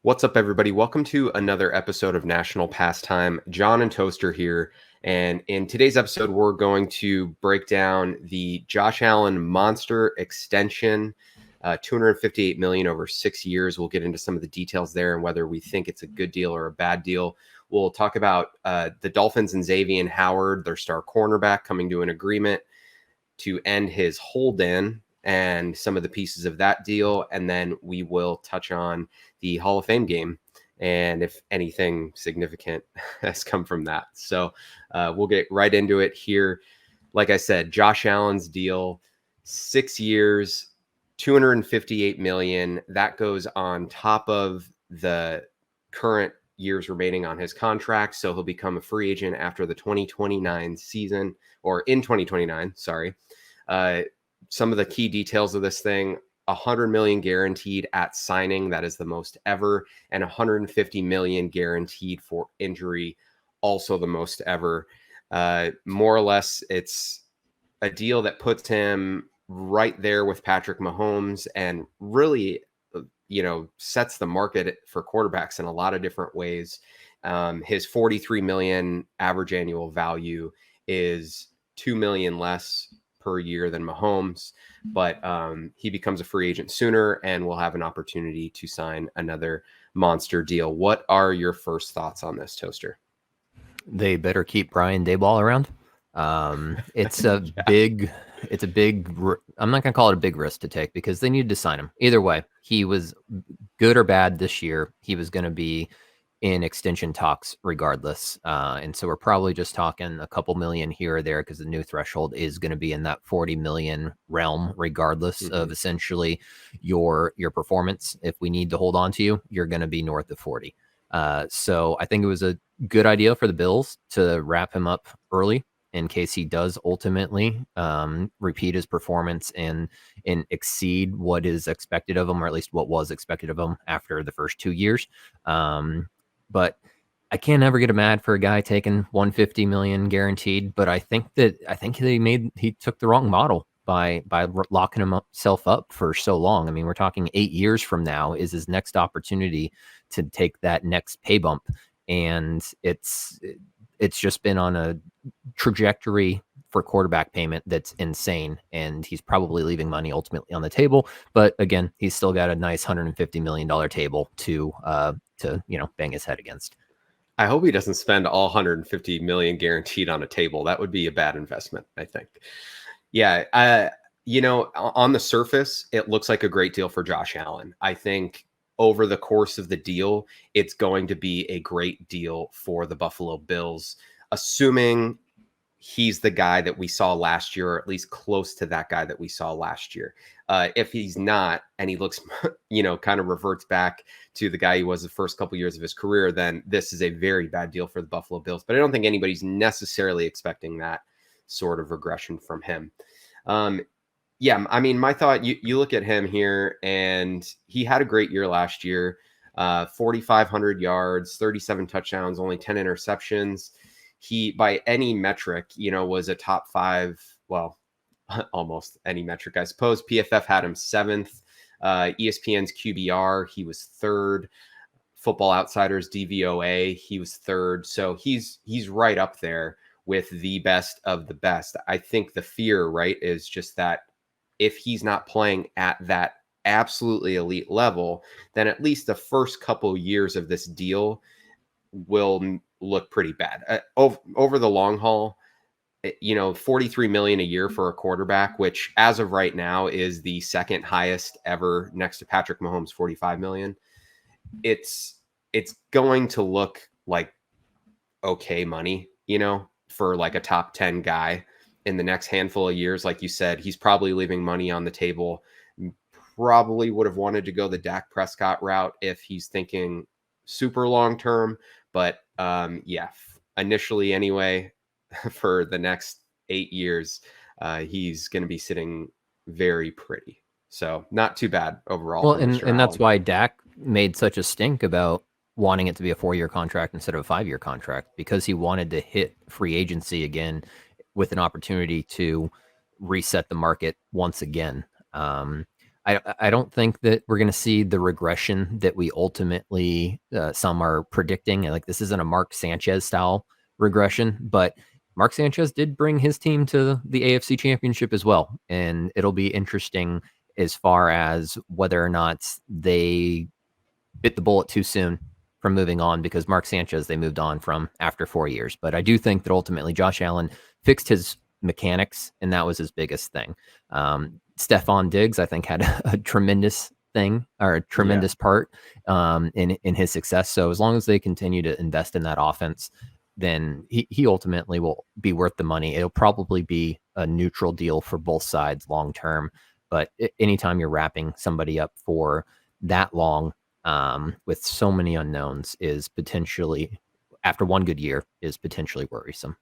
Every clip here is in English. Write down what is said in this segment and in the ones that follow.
What's up, everybody? Welcome to another episode of National Pastime. John and Toaster here. And in today's episode, we're going to break down the Josh Allen Monster Extension, $258 million over 6 years. We'll get into some of the details there and whether we think it's a good deal or a bad deal. We'll talk about the Dolphins and Xavier Howard, their star cornerback, coming to an agreement to end his hold-in and some of the pieces of that deal. And then we will touch on the Hall of Fame game and if anything significant has come from that. So we'll get right into it here. Like I said, Josh Allen's deal, 6 years, $258 million. That goes on top of the current years remaining on his contract. So he'll become a free agent after the 2029 season, or in 2029, sorry. Some of the key details of this thing: $100 million guaranteed at signing. That is the most ever. And $150 million guaranteed for injury. Also the most ever. More or less, it's a deal that puts him right there with Patrick Mahomes and really, sets the market for quarterbacks in a lot of different ways. His $43 million average annual value is $2 million less per year than Mahomes, but he becomes a free agent sooner and will have an opportunity to sign another monster deal. What are your first thoughts on this, Toaster? They better keep Brian Daboll around. It's a big, I'm not going to call it a big risk to take because they need to sign him. Either way, he was good or bad this year. He was going to be in extension talks regardless. And so we're probably just talking a couple million here or there because the new threshold is going to be in that 40 million realm, regardless of essentially your performance. If we need to hold on to you, you're going to be north of 40. So I think it was a good idea for the Bills to wrap him up early in case he does ultimately repeat his performance and exceed what is expected of him, or at least what was expected of him after the first 2 years. But I can't ever get mad for a guy taking $150 million guaranteed. But I think he took the wrong model by locking himself up for so long. I mean, we're talking 8 years from now is his next opportunity to take that next pay bump, and it's just been on a trajectory for quarterback payment that's insane, and he's probably leaving money ultimately on the table. But again, he's still got a nice $150 million table to bang his head against. I hope he doesn't spend all $150 million guaranteed on a table. That would be a bad investment, I think. Yeah, on the surface, it looks like a great deal for Josh Allen. I think over the course of the deal, it's going to be a great deal for the Buffalo Bills, assuming he's the guy that we saw last year, or at least close to that guy that we saw last year. If he's not, and he looks, kind of reverts back to the guy he was the first couple years of his career, then this is a very bad deal for the Buffalo Bills. But I don't think anybody's necessarily expecting that sort of regression from him. My thought, you look at him here, and he had a great year last year, 4,500 yards, 37 touchdowns, only 10 interceptions. He, by any metric, was a top 5, well, almost any metric, I suppose. PFF had him 7th. ESPN's QBR, he was 3rd. Football Outsiders DVOA, he was 3rd. So he's right up there with the best of the best. I think the fear, right, is just that if he's not playing at that absolutely elite level, then at least the first couple years of this deal will look pretty bad. Over the long haul, $43 million a year for a quarterback, which as of right now is the second highest ever next to Patrick Mahomes, $45 million. It's going to look like okay money, for like a top 10 guy in the next handful of years. Like you said, he's probably leaving money on the table. Probably would have wanted to go the Dak Prescott route if he's thinking super long term. But initially anyway, for the next 8 years, he's going to be sitting very pretty. So not too bad overall. Well, and that's why Dak made such a stink about wanting it to be a 4-year contract instead of a 5-year contract, because he wanted to hit free agency again with an opportunity to reset the market once again. I don't think that we're going to see the regression that we ultimately some are predicting. Like, this isn't a Mark Sanchez style regression, but Mark Sanchez did bring his team to the AFC Championship as well, and it'll be interesting as far as whether or not they bit the bullet too soon from moving on, because Mark Sanchez they moved on from after 4 years. But I do think that ultimately Josh Allen fixed his mechanics, and that was his biggest thing. Stephon Diggs, I think, had a tremendous thing, or a Yeah. tremendous part in his success. So as long as they continue to invest in that offense, then he ultimately will be worth the money. It'll probably be a neutral deal for both sides long term. But anytime you're wrapping somebody up for that long, with so many unknowns, is potentially, after one good year, is potentially worrisome.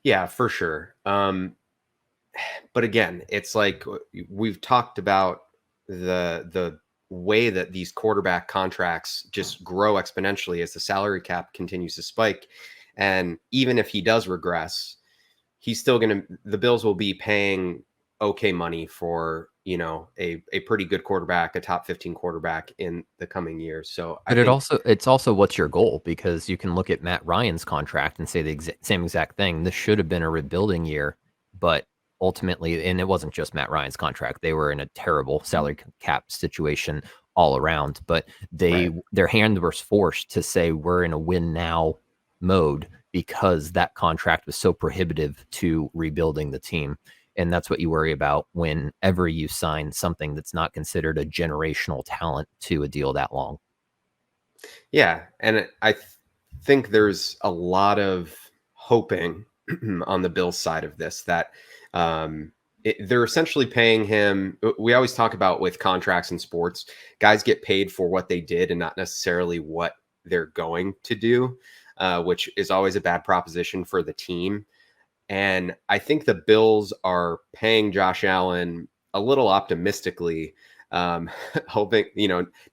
Yeah, for sure. But again, it's like we've talked about the way that these quarterback contracts just grow exponentially as the salary cap continues to spike. And even if he does regress, he's still going to, the Bills will be paying okay money for, a pretty good quarterback, a top 15 quarterback in the coming years. So I But think, it's also what's your goal, because you can look at Matt Ryan's contract and say the same exact thing. This should have been a rebuilding year, but ultimately, and it wasn't just Matt Ryan's contract. They were in a terrible salary cap situation all around, but right. their hand was forced to say we're in a win now mode because that contract was so prohibitive to rebuilding the team. And that's what you worry about whenever you sign something that's not considered a generational talent to a deal that long. Yeah. And think there's a lot of hoping on the Bills side of this that they're essentially paying him. We always talk about with contracts in sports, guys get paid for what they did and not necessarily what they're going to do, which is always a bad proposition for the team. And I think the Bills are paying Josh Allen a little optimistically, hoping,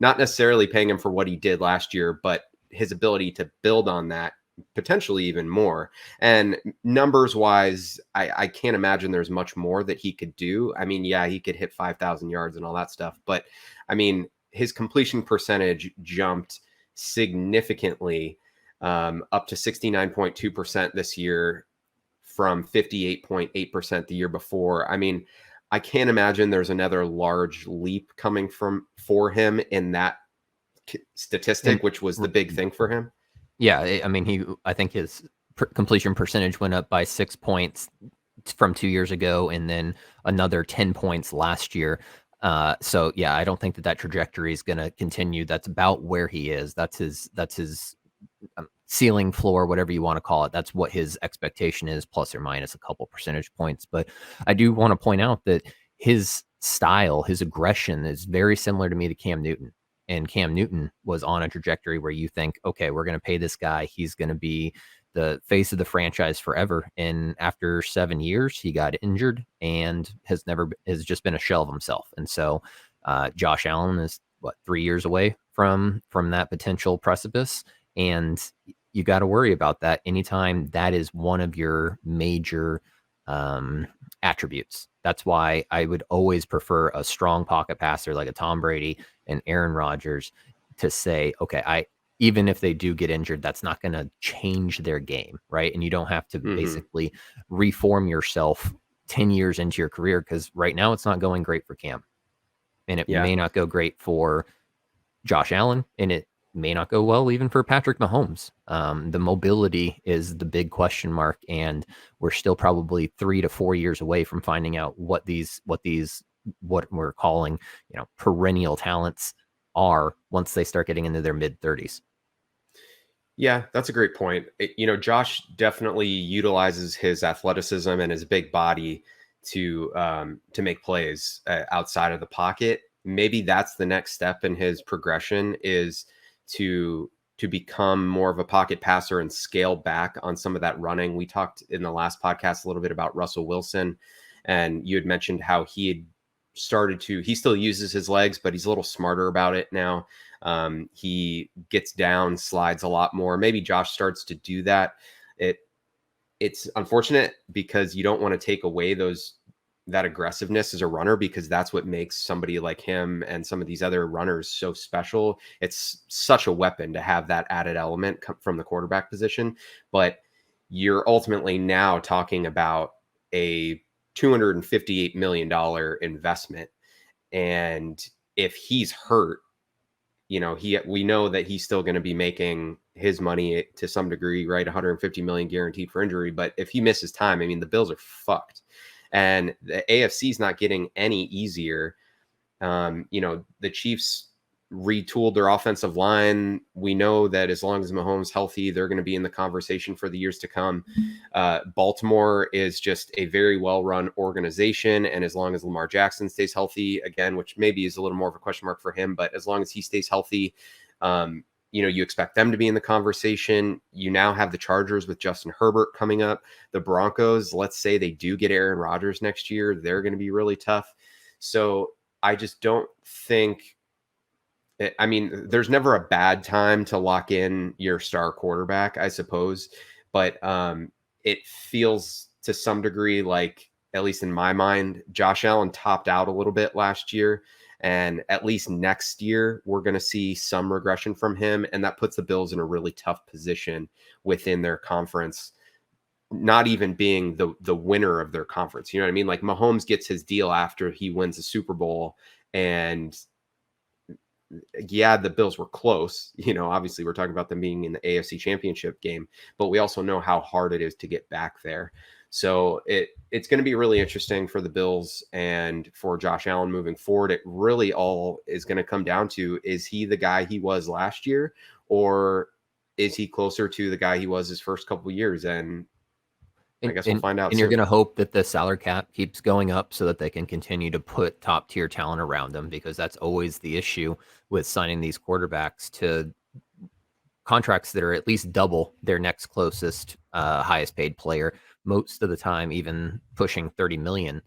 not necessarily paying him for what he did last year, but his ability to build on that potentially even more. And numbers wise, I can't imagine there's much more that he could do. I mean, yeah, he could hit 5,000 yards and all that stuff, but I mean, his completion percentage jumped significantly, up to 69.2% this year from 58.8% the year before. I mean, I can't imagine there's another large leap coming for him in that And statistic, which was the big thing for him. yeah, I mean, I think his completion percentage went up by 6 points from 2 years ago, and then another 10 points last year. So yeah, I don't think that trajectory is going to continue. That's about where he is. That's his ceiling, floor, whatever you want to call it. That's what his expectation is, plus or minus a couple percentage points. But I do want to point out that his style, his aggression is very similar to me to Cam Newton. And Cam Newton was on a trajectory where you think, okay, we're going to pay this guy. He's going to be the face of the franchise forever. And after 7 years, he got injured and has just been a shell of himself. And so Josh Allen is, what, 3 years away from that potential precipice. And you got to worry about that anytime that is one of your major attributes. That's why I would always prefer a strong pocket passer like a Tom Brady and Aaron Rodgers to say, okay, even if they do get injured, that's not going to change their game, right? And you don't have to Hmm. basically reform yourself 10 years into your career, because right now it's not going great for Cam. And it Yeah. may not go great for Josh Allen, and it may not go well even for Patrick Mahomes. The mobility is the big question mark, and we're still probably 3 to 4 years away from finding out what we're calling, perennial talents are once they start getting into their mid 30s. Yeah, that's a great point. Josh definitely utilizes his athleticism and his big body to make plays outside of the pocket. Maybe that's the next step in his progression, is to become more of a pocket passer and scale back on some of that running. We talked in the last podcast a little bit about Russell Wilson, and you had mentioned how he still uses his legs, but he's a little smarter about it now. He gets down, slides a lot more. Maybe Josh starts to do that. It's unfortunate because you don't want to take away those that aggressiveness as a runner, because that's what makes somebody like him and some of these other runners so special. It's such a weapon to have that added element from the quarterback position. But you're ultimately now talking about a $258 million investment. And if he's hurt, we know that he's still going to be making his money to some degree, right? 150 million guaranteed for injury. But if he misses time, I mean, the Bills are fucked. And the AFC is not getting any easier. The Chiefs retooled their offensive line. We know that as long as Mahomes healthy, they're going to be in the conversation for the years to come. Baltimore is just a very well-run organization, and as long as Lamar Jackson stays healthy, again, which maybe is a little more of a question mark for him, but as long as he stays healthy, you expect them to be in the conversation. You now have the Chargers with Justin Herbert coming up. The Broncos, let's say they do get Aaron Rodgers next year, they're going to be really tough. So I just don't think, I mean, there's never a bad time to lock in your star quarterback, I suppose. But it feels to some degree like, at least in my mind, Josh Allen topped out a little bit last year. And at least next year, we're going to see some regression from him. And that puts the Bills in a really tough position within their conference, not even being the winner of their conference. You know what I mean? Like, Mahomes gets his deal after he wins the Super Bowl. And yeah, the Bills were close. Obviously we're talking about them being in the AFC Championship game, but we also know how hard it is to get back there. So it's going to be really interesting for the Bills and for Josh Allen moving forward. It really all is going to come down to, is he the guy he was last year, or is he closer to the guy he was his first couple of years? And I guess we'll find out And you're soon. going to hope that the salary cap keeps going up so that they can continue to put top tier talent around them, because that's always the issue with signing these quarterbacks to contracts that are at least double their next closest highest paid player, most of the time even pushing 30 million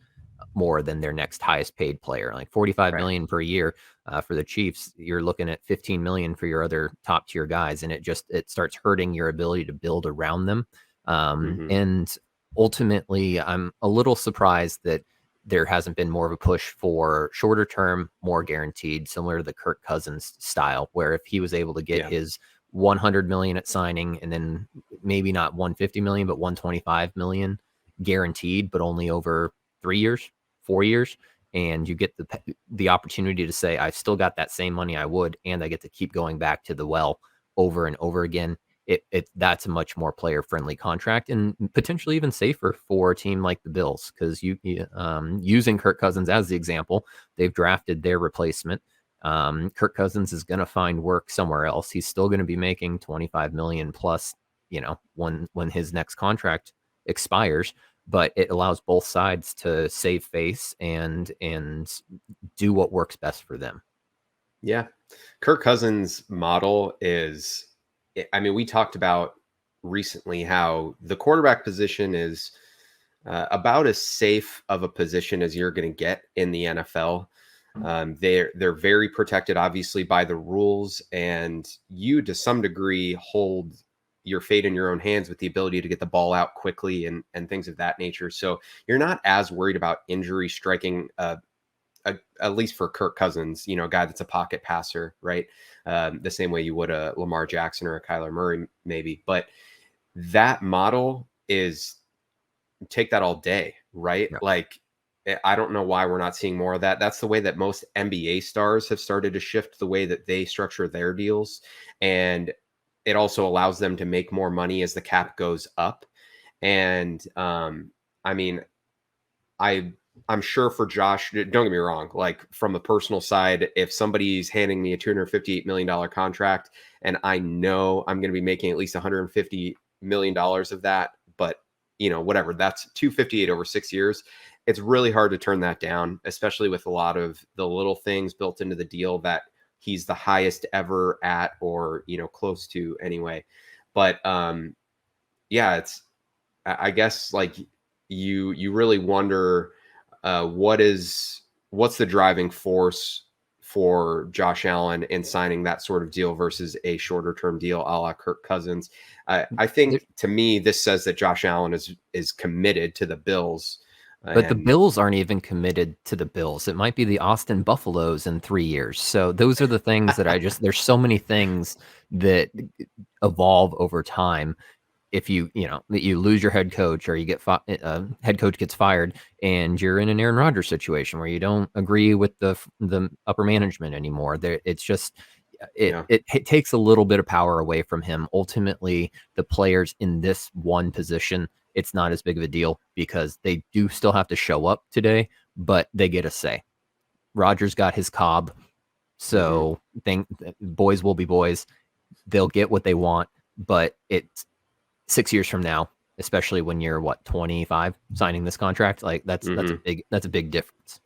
more than their next highest paid player, like 45 Right. million per year. For the Chiefs, you're looking at 15 million for your other top tier guys, and it starts hurting your ability to build around them. And ultimately, I'm a little surprised that there hasn't been more of a push for shorter term, more guaranteed, similar to the Kirk Cousins style, where if he was able to get his 100 million at signing, and then maybe not 150 million, but 125 million guaranteed, but only over 3 years, 4 years, and you get the opportunity to say, I've still got that same money I would, and I get to keep going back to the well over and over again. That's a much more player friendly contract, and potentially even safer for a team like the Bills, because using Kirk Cousins as the example, they've drafted their replacement. Kirk Cousins is going to find work somewhere else. He's still going to be making 25 million plus, when his next contract expires. But it allows both sides to save face and do what works best for them. Yeah. Kirk Cousins' model is, I mean, we talked about recently how the quarterback position is about as safe of a position as you're going to get in the NFL. They're very protected, obviously, by the rules, and you, to some degree, hold your fate in your own hands with the ability to get the ball out quickly and things of that nature. So you're not as worried about injury striking at least for Kirk Cousins, a guy that's a pocket passer, right? The same way you would a Lamar Jackson or a Kyler Murray, maybe. But that model is, take that all day, right? Yeah. Like, I don't know why we're not seeing more of that. That's the way that most NBA stars have started to shift the way that they structure their deals. And it also allows them to make more money as the cap goes up. And I mean, I'm sure for Josh, don't get me wrong, like, from a personal side, if somebody's handing me a $258 million contract and I know I'm going to be making at least $150 million of that, but whatever, that's 258 over 6 years. It's really hard to turn that down, especially with a lot of the little things built into the deal that he's the highest ever at, or, close to anyway. But yeah, I guess, like, you really wonder what's the driving force for Josh Allen in signing that sort of deal versus a shorter term deal a la Kirk Cousins. I think, to me, this says that Josh Allen is committed to the Bills. But the And Bills aren't even committed to the Bills. It might be the Austin Buffaloes in 3 years. So those are the things that there's so many things that evolve over time. If you lose your head coach, or you get head coach gets fired, and you're in an Aaron Rodgers situation where you don't agree with the upper management anymore, it's just yeah, it takes a little bit of power away from him. Ultimately, the players in this one position, it's not as big of a deal because they do still have to show up today, but they get a say. Rodgers got his Cobb, hmm, so boys will be boys. They'll get what they want, but it's 6 years from now, especially when you're 25 signing this contract, like that's hmm. a big difference.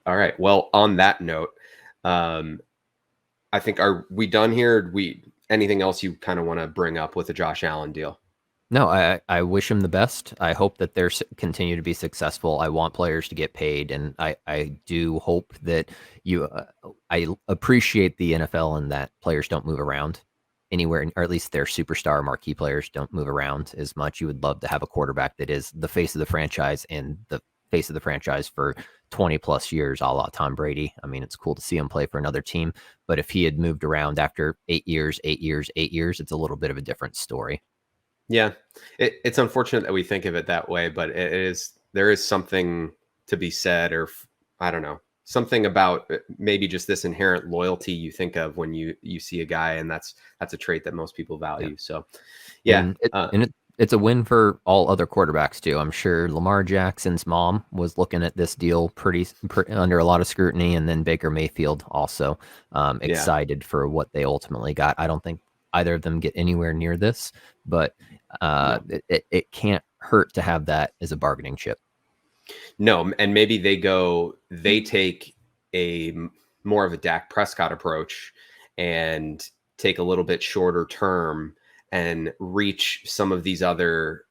All right. Well, on that note, um, I think, are we done here? We anything else you kind of want to bring up with the Josh Allen deal? No, I wish him the best. I hope that they're continue to be successful. I want players to get paid, and I do hope that I appreciate the NFL and that players don't move around anywhere, or at least their superstar marquee players don't move around as much. You would love to have a quarterback that is the face of the franchise and the face of the franchise for 20 plus years, a la Tom Brady. I mean, it's cool to see him play for another team, but if he had moved around after 8 years, 8 years, 8 years, it's a little bit of a different story. Yeah, it's unfortunate that we think of it that way, but there is something to be said, or I don't know, something about maybe just this inherent loyalty you think of when you see a guy, and that's a trait that most people Yeah. value. So, yeah, And it's a win for all other quarterbacks too. I'm sure Lamar Jackson's mom was looking at this deal pretty under a lot of scrutiny, and then Baker Mayfield also yeah, excited for what they ultimately got. I don't think either of them get anywhere near this, but no, it can't hurt to have that as a bargaining chip. no, and maybe they take more of a Dak Prescott approach and take a little bit shorter term and reach some of these other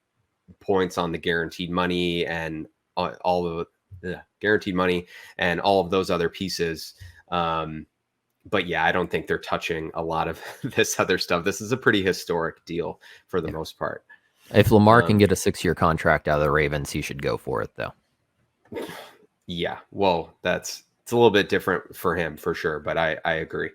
points on the guaranteed money and all of the guaranteed money and all of those other pieces. But yeah, I don't think they're touching a lot of this other stuff. This is a pretty historic deal for the Yeah. most part. If Lamar can Um, get a 6-year contract out of the Ravens, he should go for it though. yeah, well, it's a little bit different for him for sure, but I agree.